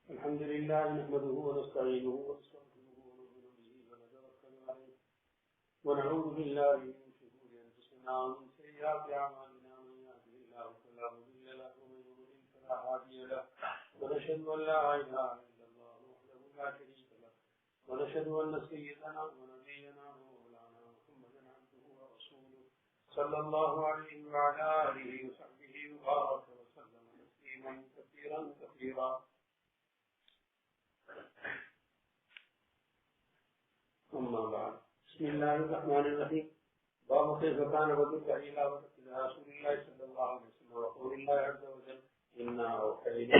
الحمد لله نحمده ونستعينه ونستغفره ونؤمن به ونتوكل عليه ونعوذ بالله من شرور انفسنا ومن سيئات اعمالنا من يهده الله فلا مضل له ومن يضلل فلا هادي له ونشهد ان لا اله الا الله وحده لا شريك له ونشهد ان سيدنا ونبينا ومولانا محمدا عبده ورسوله صلى الله عليه وعلى اله وصحبه وبارك وسلم تسليما كثيرا كثيرا. أما بعد بسم الله الرحمن الرحيم. باب كيف كان ربك إلى رسول الله صلى الله عليه وسلم وقول الله عز وجل إنا أوحينا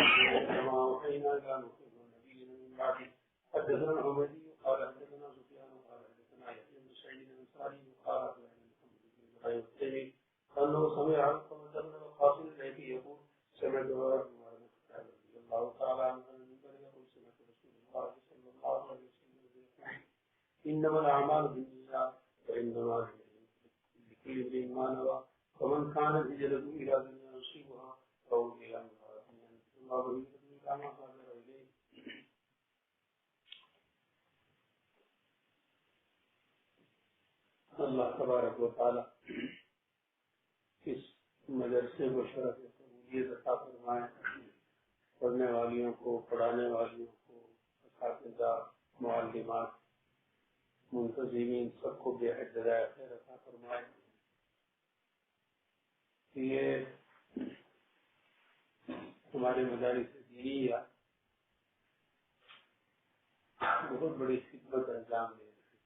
كما أوحينا إلى نوح والنبيين من بعده. حدثنا الحميدي قال حدثنا سفيان قال حدثنا يحيى بن سعيد الأنصاري قال حدثنا محمد بن إبراهيم التيمي أنه سمع علقمة بن وقاص الذي يقول سمعت رضي الله تعالى عنه يقول سمعت رسول الله صلى الله عليه وسلم إنما الأعمال بالنيات وإنما لكل امرئ ما نوى فمن كانت هجرته إلى دنيا يصيبها أو إلى امرأة ينكحها الله هجرته إلى ما هاجر إليه. اللہ تبارک و تعالی اس مدرسے کو شرف قبولیت عطا فرمائے. پڑھنے والیوں کو، پڑھانے والیوں کو، اساتذہ، معلمات، منتظمین سب کو بے حد جزائے خیر عطا فرمائے. یہ ہمارے مدارس دینیہ بہت بڑی خدمت انجام دے رہے ہیں.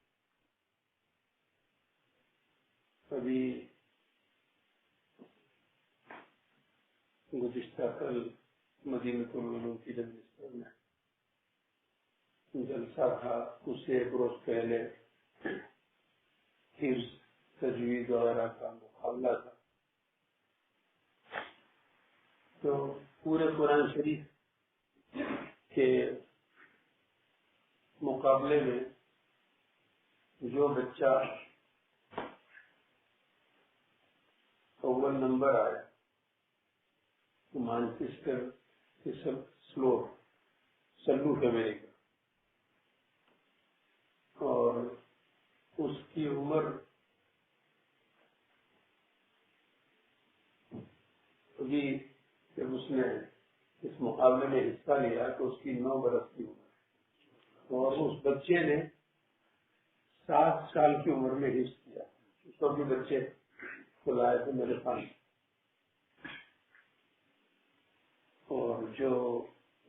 ابھی گزشتہ کل مدینہ العلوم کی جلسہ میں جلسہ تھا، اس سے ایک روز پہلے حفظ، تجوید وغیرہ کا مقابلہ تھا. تو پورے قرآن شریف کے مقابلے میں جو بچہ اول نمبر آیا وہ مانچسٹر سلو فیملی کا، اور اس کی عمر ابھی جب اس نے اس مقابلے میں حصہ لیا تو اس کی 9 برس کی عمر، اور اس بچے نے 7 سال کی عمر میں حصہ کیا. تو بھی بچے کو لائے تھے میرے پاس، اور جو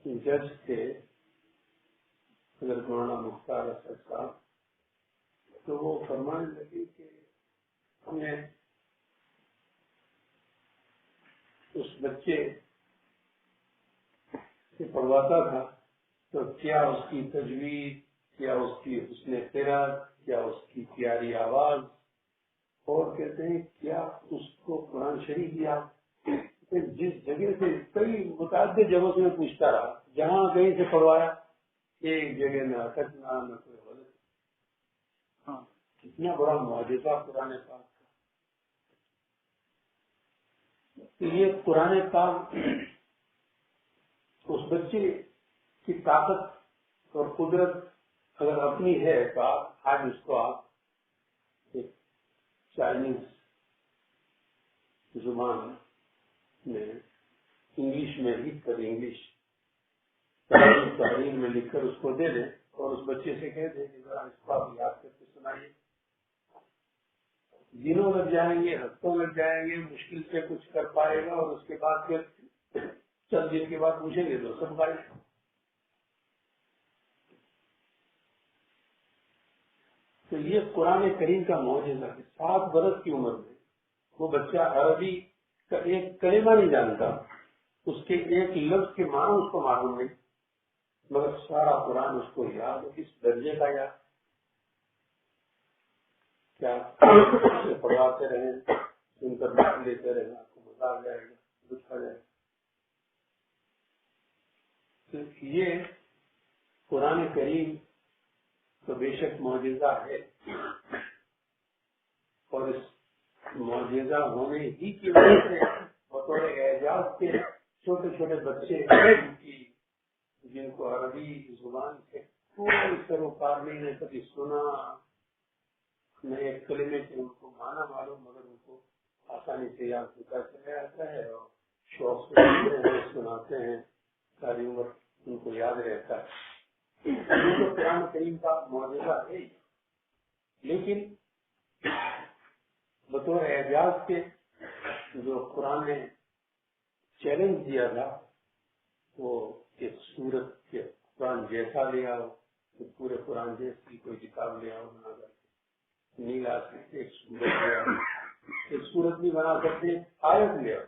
جج تھے حضرت مولانا مختار اسد صاحب، تو وہ فرمانے لگے کہ ہمیں اس بچے سے پڑھواتا تھا تو کیا اس کی تجوید، کیا اس کی حسن قرات، کیا اس کی پیاری آواز، اور کہتے ہیں کیا اس کو قرآن شریف دیا. جس جگہ سے کئی متعدد جگہوں سے میں پوچھتا رہا، جہاں کہیں سے پڑھوایا ایک جگہ نہ اٹکنا نہ کوئی غلط. ہاں، کتنا بڑا معجزہ قرآن پاک کا. یہ قرآن پاک اس بچے کی طاقت اور قدرت اگر اپنی ہے تو آج اس کو آپ چائنیز زبان میں انگلش میں لکھ کر، انگلش تحریر میں لکھ کر اس کو دے دیں اور اس بچے سے کہہ دیں کہ ذرا اس کو آپ یاد کر کے سنائیے. دنوں لگ جائیں گے، ہفتوں لگ جائیں گے، مشکل سے کچھ کر پائے گا، اور اس کے بعد پھر چند دن کے بعد پوچھیں گے تو سب بھائی. تو یہ قرآن کریم کا معجزہ ہے. 7 برس کی عمر میں وہ بچہ عربی کا ایک کلمہ نہیں جانتا، اس کے ایک لفظ کے معنی اس کو معلوم نہیں، مگر سارا قرآن اس کو یاد ہے. کس درجے کا یاد؟ کیا پڑھواتے رہیں، سن کر بات لیتے رہیں، آپ کو مزہ آ جائے گا، دکھ آ جائے گا. تو یہ قرآن کریم تو بے شک معجزہ ہے، اور اس معجزہ ہونے ہی کی وجہ سے بطور اعجاز کے چھوٹے چھوٹے بچے جن کو عربی زبان سے کوئی سروکار نہیں، نے کبھی سنا نہ ایک کلمے سے ان کو معنی معلوم، مگر ان کو آسانی سے یاد ہوتا چلا جاتا ہے اور شوق سے سناتے ہیں، ساری عمر ان کو یاد رہتا ہے۔ یہ تو قرآن کریم کا معجزہ ہے، لیکن بطور اعجاز کے جو قرآن نے چیلنج دیا تھا وہ ایک سورت کے قرآن جیسا لے آؤ، پورے قرآن جیسی کوئی کتاب لے آؤ بنا کر نہیں لا سکتے، ایک سورت لے آؤ، ایک سورت نہیں بنا سکتے، آیت لے آؤ۔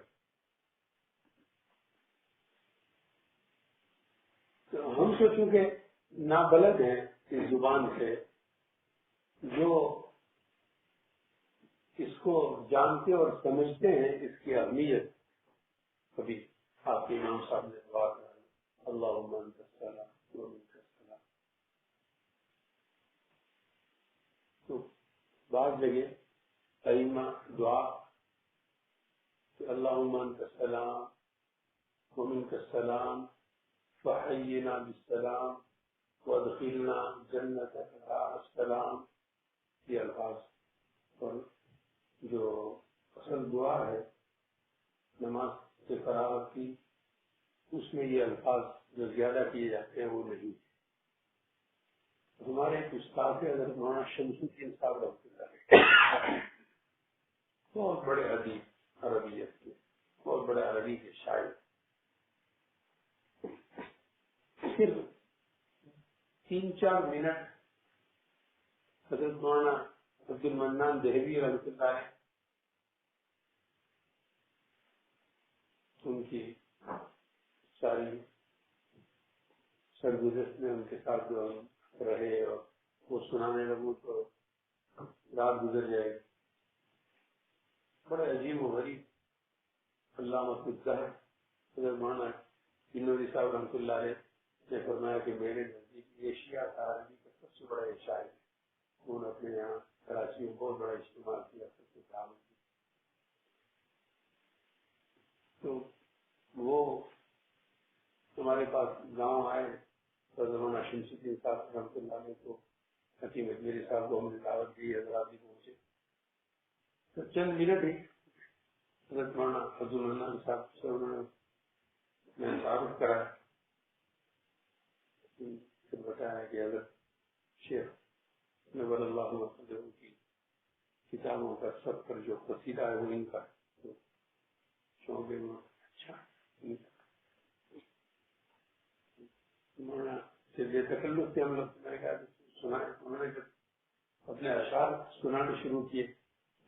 تو ہم تو چونکہ نابلد ہیں اس زبان سے، جو اس کو جانتے اور سمجھتے ہیں اس کی اہمیت، کبھی آپ کے امام صاحب نے دعا کر اللہم انت السلام و منک السلام، تو بعض جگہ ائمہ دعا کہ اللہم انت السلام و منک السلام فحینا بالسلام وادخلنا جنتک دار السلام، یہ الفاظ، اور جو اصل دعا ہے نماز سے فراغت کی، اس میں یہ الفاظ جو زیادہ کیے جاتے ہیں وہ نہیں۔ ہمارے ایک استاد ہے حضرت مولانا شمس الدین صاحب رحمۃ اللہ، بہت بڑے ادیب عربیت کے، بہت بڑے عربی کے شاعر، صرف 3-4 منٹ حضرت مولانا عبد المنان دہلوی رحمۃ اللہ علیہ ان کی ساری سرگزشت میں ان کے ساتھ جو ہم رہے اور وہ سنانے لگوں تو رات گزر جائے۔ بڑے عجیب و غریب علامہ حضرت مولانا جنوری صاحب رحمۃ اللہ علیہ نے فرمایا کہ میرے نزدیک ایشیا کا عربی کا سب سے بڑا شاعر ہے، انہوں نے اپنے یہاں کراچی میں بہت بڑا اجتماع کیا، سب سے کام کیا، تو وہ ہمارے پاس گاؤں آئے تو زمانہ شمس الدین صاحب رحمۃ اللہ علیہ کو حکیم اجمیری صاحب کو ہم نے دعوت دی، حضرات بھی پہنچے، تو چند منٹ ہی حضرت مولانا عبد المنان صاحب سے انہوں نے میں تعارف کرایا، پھر بتایا کہ حضرت شیخ نور اللہ وسلم کی کتابوں کا سب پر جو قصیدہ ہے وہ ان کا، تو شعبے میں اچھا سے بے تکلف سے ہم لوگ میں نے کہا سنائے، انہوں نے جب اپنے اشعار سنانے شروع کیے،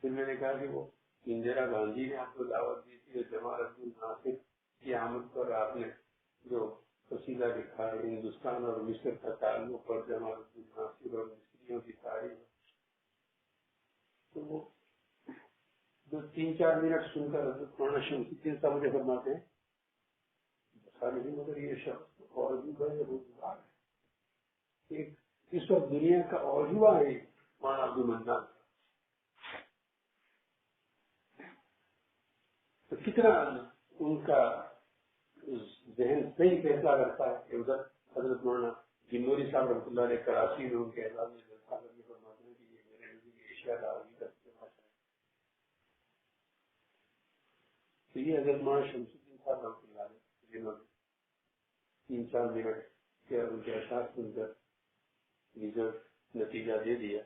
پھر میں نے کہا کہ وہ اندرا گاندھی نے آپ کو دعوت دی تھی، جمال عبد الناصر کی آمد پر آپ نے جو قصیدہ لکھا ہے ہندوستان اور مصر کا تعلق اور جمال عبد الناصر اور مصریوں کی تاریخ، تو وہ جو 3-4 منٹ سن کر حضرت مولانا شمس الدین صاحب مجھے فرماتے ہیں بتا نہیں، مگر یہ شخص اور بھی بڑے روزگار ہے، ایک اس وقت دنیا کا عجوبہ ہے مولانا عبد المنان، تو کتنا ان کا ذہن صحیح فیصلہ کرتا ہے کہ ادھر حضرت مولانا جنوری صاحب رحمۃ اللہ علیہ کراچی میں ان کے اعزاز میں جلسہ کر کے فرماتے ہیں کہ یہ میرے نزدیک ایشیا کا عربی کا بھاشا ہے، تو یہ حضرت مولانا شمس الدین صاحب رحمۃ اللہ علیہ جنہوں نے 3-4 منٹ کے ان کے اشعار سن کر رزلٹ نتیجہ دے دیا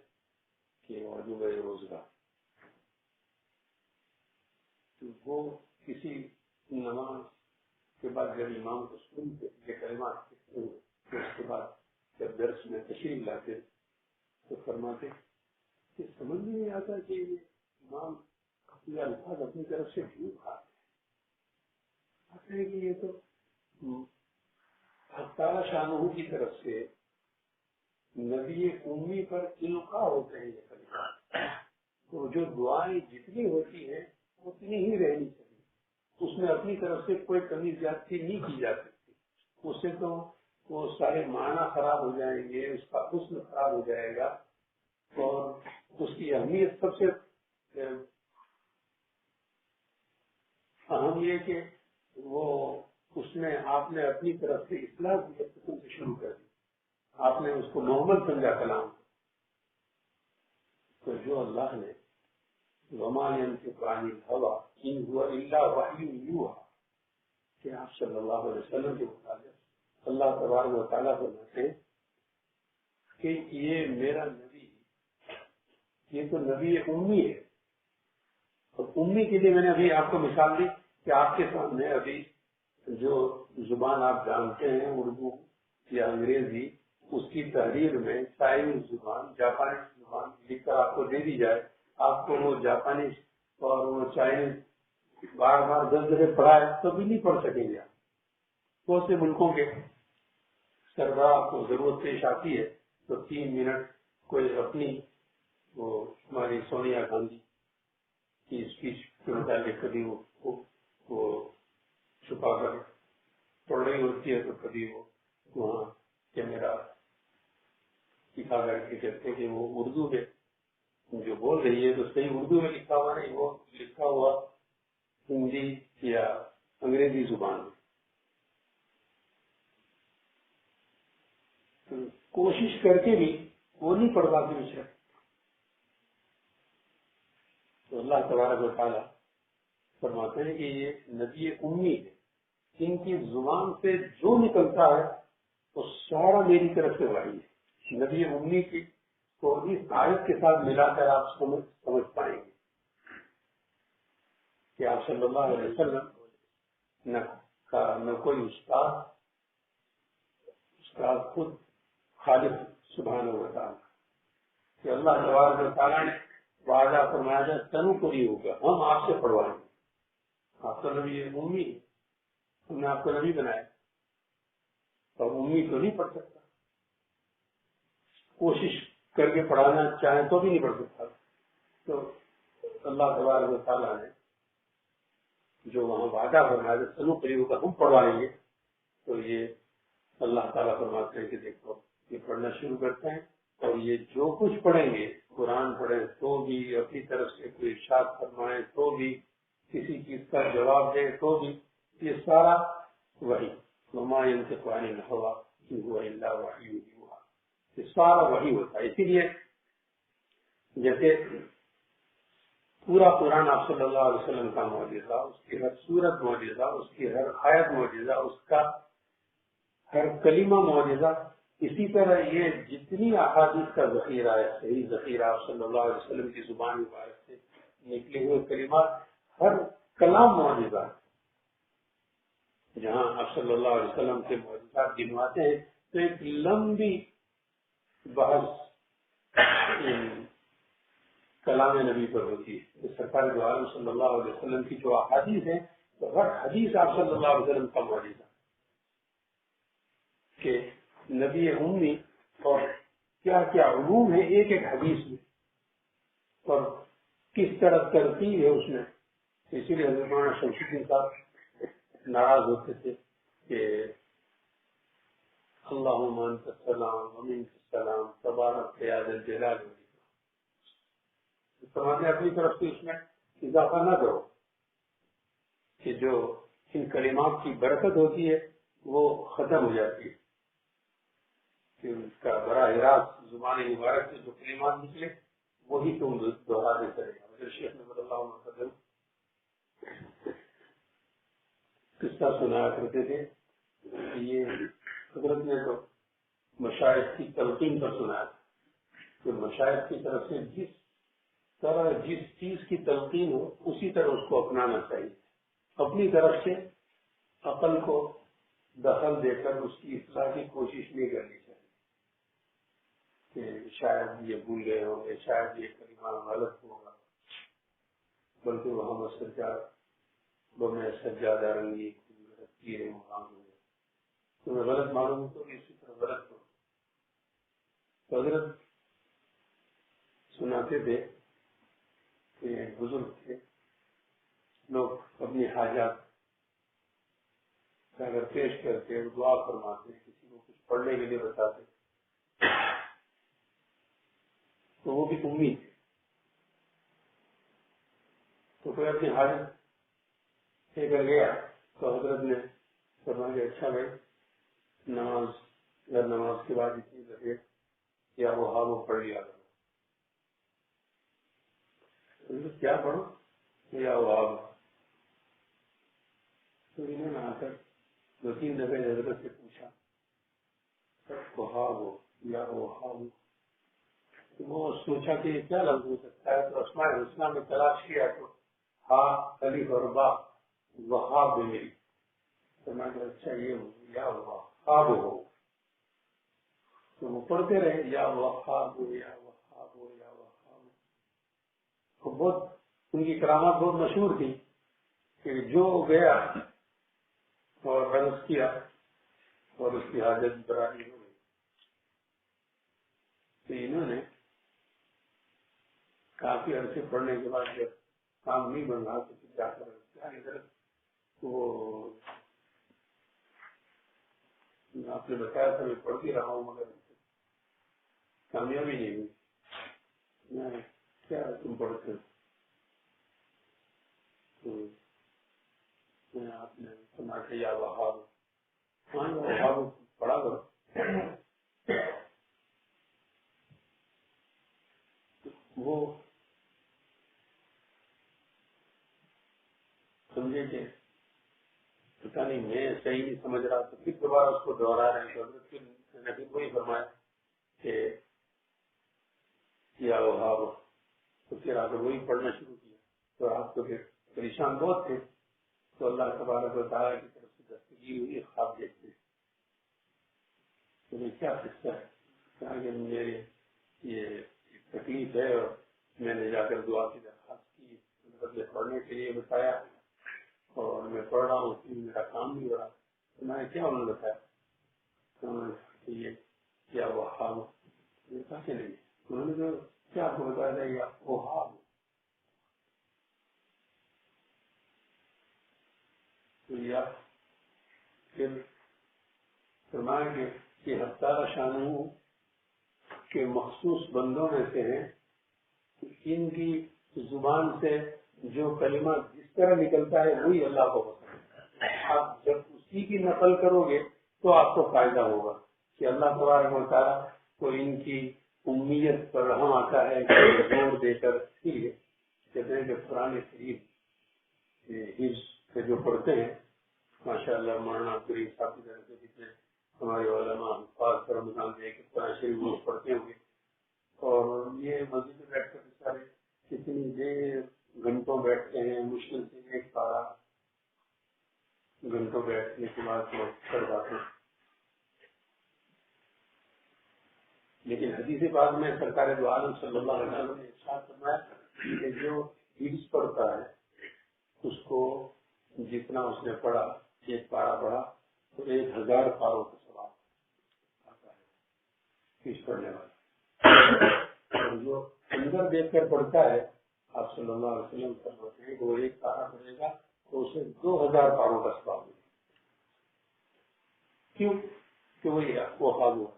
کہ عجوبہ روزگار، تو وہ کسی نماز کے بعد جب امام کو سنتے یہ کلمات کہتے ہوئے، پھر اس کے بعد جب درس میں تشریف لاتے تو فرماتے کہ سمجھ میں نہیں آتا کہ یہ امام یہ الفاظ اپنی طرف سے کیوں کھاتے ہیں کہ یہ تو حقدار شاہوں کی طرف سے نبی امی پر القا ہوتے ہیں یہ کلمات، تو جو دعائیں جتنی ہوتی ہیں اتنی ہی رہنی چاہیے، اس میں اپنی طرف سے کوئی کمی زیادتی نہیں کی جا سکتی، اس سے تو وہ سارے معنی خراب ہو جائیں گے، اس کا حسن خراب ہو جائے گا، اور اس کی اہمیت سب سے اہم یہ کہ وہ اس میں آپ نے اپنی طرف سے اصلاح کی، شروع کر دی. آپ نے اس کو محمد سمجھا کلام. تو جو اللہ نے وما ينطق عن الهوى ان هو الا وحی یوحی کہ آپ صلی اللہ علیہ وسلم کے متعلق اللہ تبارک و تعالیٰ فرماتے ہیں کہ یہ میرا نبی، یہ تو نبی امی ہے. اور امی کے لیے میں نے ابھی آپ کو مثال دی کہ آپ کے سامنے ابھی جو زبان آپ جانتے ہیں اردو یا انگریزی، اس کی تحریر میں چائنیز زبان، جاپانیز زبان لکھ کر آپ کو دے دی جائے، آپ کو وہ جاپانیز اور وہ چائنیز بار بار 10 دفعہ پڑھائے تو بھی نہیں پڑھ سکیں گے. بہت سے ملکوں کے سربراہ کو ضرورت پیش آتی ہے تو 3 منٹ کوئی اپنی وہ ہماری سونیا گاندھی کی اسپیچ کے متعلق کبھی وہ چھپا کر پڑھ رہی ہوتی ہے، تو کبھی وہ وہاں کیمرہ دکھا کر کے کہتے ہیں کہ وہ اردو میں جو بول رہی ہے تو صحیح اردو میں لکھا ہوا نہیں، وہ لکھا ہوا ہندی یا انگریزی زبان میں. کوشش کر کے بھی وہ نہیں پڑھ پاتے بیچارے. تو اللہ تبارک و تعالیٰ فرماتے ہیں کہ یہ نبی امی ہے، ان کی زبان سے جو نکلتا ہے وہ سارا میری طرف سے وحی ہے. نبی امی کی کو اس آیت کے ساتھ ملا کر آپ سمجھ پائیں گے کہ آپ صلی اللہ علیہ وسلم نہ کوئی استاد خود خالق سبحانہ و تعالیٰ کہ اللہ تبارک و تعالیٰ نے وعدہ فرمایا جائے تنو پوری ہوگا، ہم آپ سے پڑھوائیں گے. آپ تو نبی امی، ہم نے آپ کو نبی بنایا، اور امی تو نہیں پڑھ سکتا، کوشش کر کے پڑھانا چاہیں تو بھی نہیں پڑھ سکتا. تو اللہ تبارک و تعالیٰ نے جو وہاں وعدہ فرمایا تنو پوری ہوگا ہم پڑھوا لیں گے. تو یہ اللہ تعالیٰ فرماتے ہیں کہ دیکھو یہ پڑھنا شروع کرتے ہیں، اور یہ جو کچھ پڑھیں گے، قرآن پڑھیں تو بھی، اپنی طرف سے کوئی ارشاد فرمائیں تو بھی، کسی چیز کا جواب دیں تو بھی، یہ سارا وحی. وما ينطق عن الهوى ان هو الا وحی یوحی، یہ سارا وحی ہوتا ہے. اسی لیے جیسے پورا قرآن آپ صلی اللہ علیہ وسلم کا معجزہ، اس کی ہر سورت معجزہ، اس کی ہر آیت معجزہ، اس کا ہر کلمہ معجزہ، اسی طرح یہ جتنی احادیث کا ذخیرہ ہے، صحیح ذخیرہ آپ صلی اللہ علیہ وسلم کی زبان مبارک سے نکلے ہوئے کلمات، ہر کلام معجزہ. جہاں آپ صلی اللہ علیہ وسلم کے معجزات گنواتے ہیں تو ایک لمبی بحث کلام نبی پر ہوتی ہے. سرکار دو عالم صلی اللہ علیہ وسلم کی جو احادیث ہیں تو ہر حدیث آپ صلی اللہ علیہ وسلم کا معجزہ کہ نبی امی اور کیا کیا علوم ہے ایک ایک حدیث میں، اور کس طرح ترتیب ہے اس میں. اسی لیے حضرت مولانا شمس الدین صاحب ناراض ہوتے تھے کہ اللہم انت السلام ومنک السلام تبارک یا ذا الجلال والاکرام. فرماتے اپنی طرف سے اس میں اضافہ نہ کرو کہ جو ان کلمات کی برکت ہوتی ہے وہ ختم ہو جاتی ہے، کہ اس کا براہ راست زبان مبارک سے جو کلمات نکلے وہی تم دوہرانے کرے گا. مجھے شیخ نظر اللہ وسلم قصہ سنایا کرتے تھے. یہ حضرت نے تو مشائخ کی تلقین پر سنایا تھا کہ مشائخ کی طرف سے جس طرح جس چیز کی تلقین ہو اسی طرح اس کو اپنانا چاہیے. اپنی طرف سے عقل کو دخل دے کر اس کی اصلاح کی کوشش نہیں کرنی چاہیے کہ شاید یہ بھول گئے ہوں گے، شاید یہ کلمہ غلط ہوگا، بلکہ وہاں سجادہ رنگی مقام ہو گئے تمہیں غلط معلوم ہو تو اسی طرح غلط ہو. تو حضرت سناتے تھے کہ بزرگ تھے، لوگ اپنی حاجات اگر پیش کرتے دعا فرماتے، کسی کو کچھ پڑھنے کے لیے بتاتے تو وہ بھی امید تھے. تو کوئی اپنی حاجت لے کر گیا تو حضرت نے فرمایا اچھا بھائی نماز اگر نماز کے بعد اتنی دفعہ یا وہ ہاں وہ پڑھ لیا کرو، کیا پڑھو یا وہ ہاں، تو انہوں نے آ کر 2-3 دفعہ حضرت سے پوچھا وہ ہاں وہ یا وہ ہاں وہ سوچا کہ یہ کیا لفظ ہو سکتا ہے، تو اسماء الحسنی میں تلاش کیا تو ہا الف اور با وہاب ملی، تو میں نے اچھا یہ ہو یا وہاب ہو، تو وہ پڑھتے رہے یا وہاب ہو یا وہاب ہو یا وہاب ہو۔ بہت ان کی کرامات بہت مشہور تھی کہ جو گیا اور عرض کیا اور اس کی حاجت برانی ہو گئی، تو انہوں نے کافی عرصے پڑھنے کے بعد جب کام نہیں بن رہا تو پھر جا کر ادھر وہ آپ نے بتایا تھا میں پڑھتی رہا ہوں مگر کامیابی نہیں ہوئی، میں کیا تم پڑھتے تو آپ نے سنا کہ یا وہاب وہاب پڑھا کرو، وہ سمجھے کہ پتا نہیں میں صحیح نہیں سمجھ رہا، تو پھر دوبارہ اس کو دوہرا رہے ہیں، پھر میں نے وہی فرمایا کہ یا وہاب، تو پھر آپ نے وہی پڑھنا شروع کیا، تو آپ کو پھر پریشان بہت تھے، تو اللہ تبارک و تعالیٰ کی طرف سے دستگیر ہوئی خواب دیکھتے، تو میں کیا قصہ ہے، کہا کہ میری یہ تکلیف ہے اور میں نے جا کر دعا کی درخواست کی، مطلب پڑھنے کے لیے بتایا اور میں پڑھ رہا ہوں، میرا کام نہیں ہو رہا، تو میں نے کیا انہوں نے بتایا، تو انہوں نے یہ کیا وہ خواب، میں کہا کہ نہیں، انہوں نے جو کیا آپ کو بتایا جائے گا وہ خواب، تو یا پھر فرمایا کہ یہ ہفتہ شانوں کے مخصوص بندوں میں سے ہیں، ان کی زبان سے جو کلمہ جس طرح نکلتا ہے وہی اللہ کو پسند ہے، آپ جب اسی کی نقل کرو گے تو آپ کو فائدہ ہوگا کہ اللہ تبارک و تعالیٰ کو ان کی امیت پر رحم آتا ہے کہ زور دے کر، اس لیے کہتے ہیں کہ قرآن شریف حفظ سے جو پڑھتے ہیں ماشاء اللہ مولانا عبدالرحیم صاحب کی طرف سے جتنے ہمارے علماء حفاظ پر رمضان دے کے قرآن شریف وہ پڑھتے ہوں گے، اور یہ مسجد میں بیٹھ کر سارے کتنی دیر گھنٹوں بیٹھتے ہیں، مشکل سے ایک پارا گھنٹوں بیٹھنے کے بعد وہ کر پاتے ہیں، لیکن حدیث پاک میں سرکار دو عالم صلی اللہ علیہ وسلم نے ارشاد فرمایا کہ جو حفظ پڑھتا ہے اس کو جتنا اس نے پڑھا، ایک پارا پڑھا تو 1000 پاروں کا ثواب آتا ہے حفظ پڑھنے والا، اور جو اندر دیکھ کر پڑھتا ہے آپ صلی اللہ علیہ وسلم فرماتے ہیں کہ وہ ایک پارا پڑھے گا تو اسے 2000 پاروں کا ثواب ملے گا، کیوں کہ وہ خواب ہوا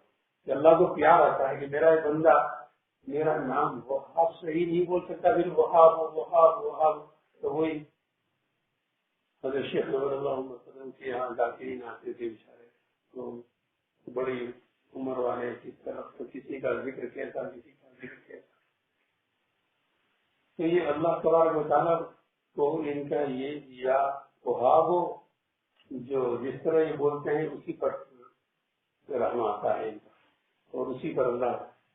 کہ اللہ کو پیار آتا ہے کہ میرا ایک بندہ میرا نام وہاب صحیح نہیں بول سکتا، پھر وہاب وہاب وہاب، تو وہی حضرت شیخ نور اللہ وسلم کے یہاں ذاکرین آتے تھے بیچارے، تو بڑی عمر والے کس طرف تو کسی کا ذکر کیسا کسی کا ذکر کیسا، تو یہ اللہ تبارک و تعالیٰ کو ان کا یہ یا وہاب جو جس طرح یہ بولتے ہیں اسی پر رحم آتا ہے ان کا، اور اسی پر اللہ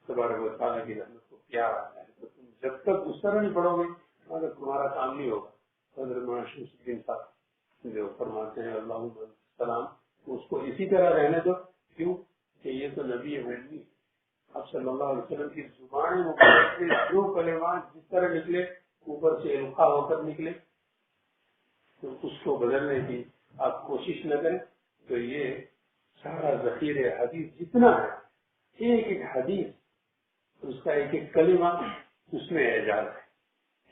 تبارک و تعالیٰ کی رحمت کو پیار آتا ہے، تو تم جب تک اس طرح نہیں پڑھو گے مگر تمہارا کام نہیں ہوگا۔ حضرت مولانا شمس الدین صاحب جو فرماتے ہیں اللہ السلام اس کو اسی طرح رہنے دو، کیوں کہ یہ تو نبی ہے، آپ صلی اللہ علیہ وسلم کی زبان مبارک سے جو کلمات جس طرح نکلے اوپر سے القا ہو کر نکلے، تو اس کو بدلنے کی آپ کوشش نہ کریں، تو یہ سارا ذخیرہ حدیث جتنا ہے، ایک ایک حدیث اس کا ایک ایک کلمہ اس میں اعجاز ہے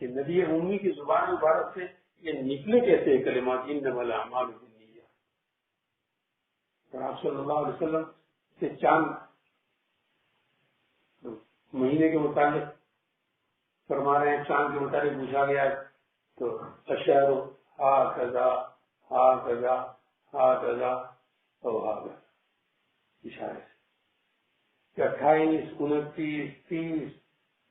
کہ نبی امی کی زبان مبارک سے یہ نکلے کیسے کلمات، انما الاعمال بالنیات، اور آپ صلی اللہ علیہ وسلم سے چاند مہینے کے متعلق فرما رہے ہیں، چاند کے متعلق پوچھا گیا تو اشہر ہا کذا ہا کذا ہا کذا تو ہا اشارے سے، 28, 29, 30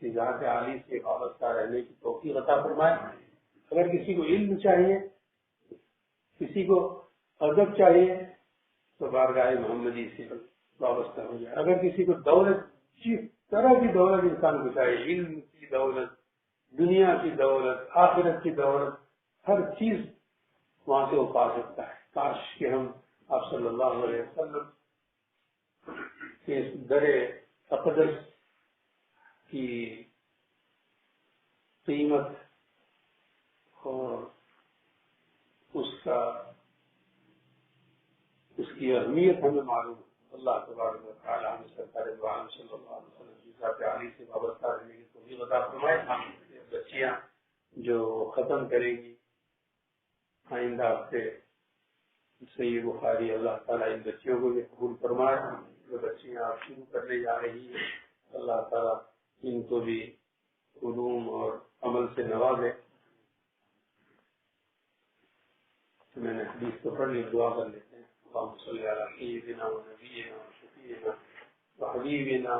کہ ذات عالی سے وابستہ رہنے کی توفیق عطا فرمائے۔ اگر کسی کو علم چاہیے، کسی کو ادب چاہیے تو بارگاہ محمدی سے وابستہ ہو جائے۔ اگر کسی کو دولت، جس طرح کی دولت انسان کو چاہیے، علم کی دولت، دنیا کی دولت، آخرت کی دولت، ہر چیز وہاں سے وہ پا سکتا ہے۔ کاش کہ ہم آپ صلی اللہ علیہ وسلم کے اس در اقدس کی قیمت اور اس کی اہمیت ہمیں معلوم ہے۔ اللہ تبارک و تعالی ہمیں سرکار دو عالم صلی اللہ علیہ وسلم کی ذات عالی سے وابستہ رہنے کی توفیق عطا فرمائے۔ بچیاں جو ختم کریں گی آئندہ ہفتے صحیح بخاری، اللہ تعالیٰ ان بچیوں کو بھی قبول فرمائے۔ جو بچیاں آپ شروع کرنے جا رہی ہیں اللہ تعالیٰ ان کو بھی علوم اور عمل سے نوازے۔ میں نے حدیث کو پڑھ لی، دعا کر لیتے ہیں۔ اللہم صلی علی سیدنا و نبینا و شفیعنا و حبیبنا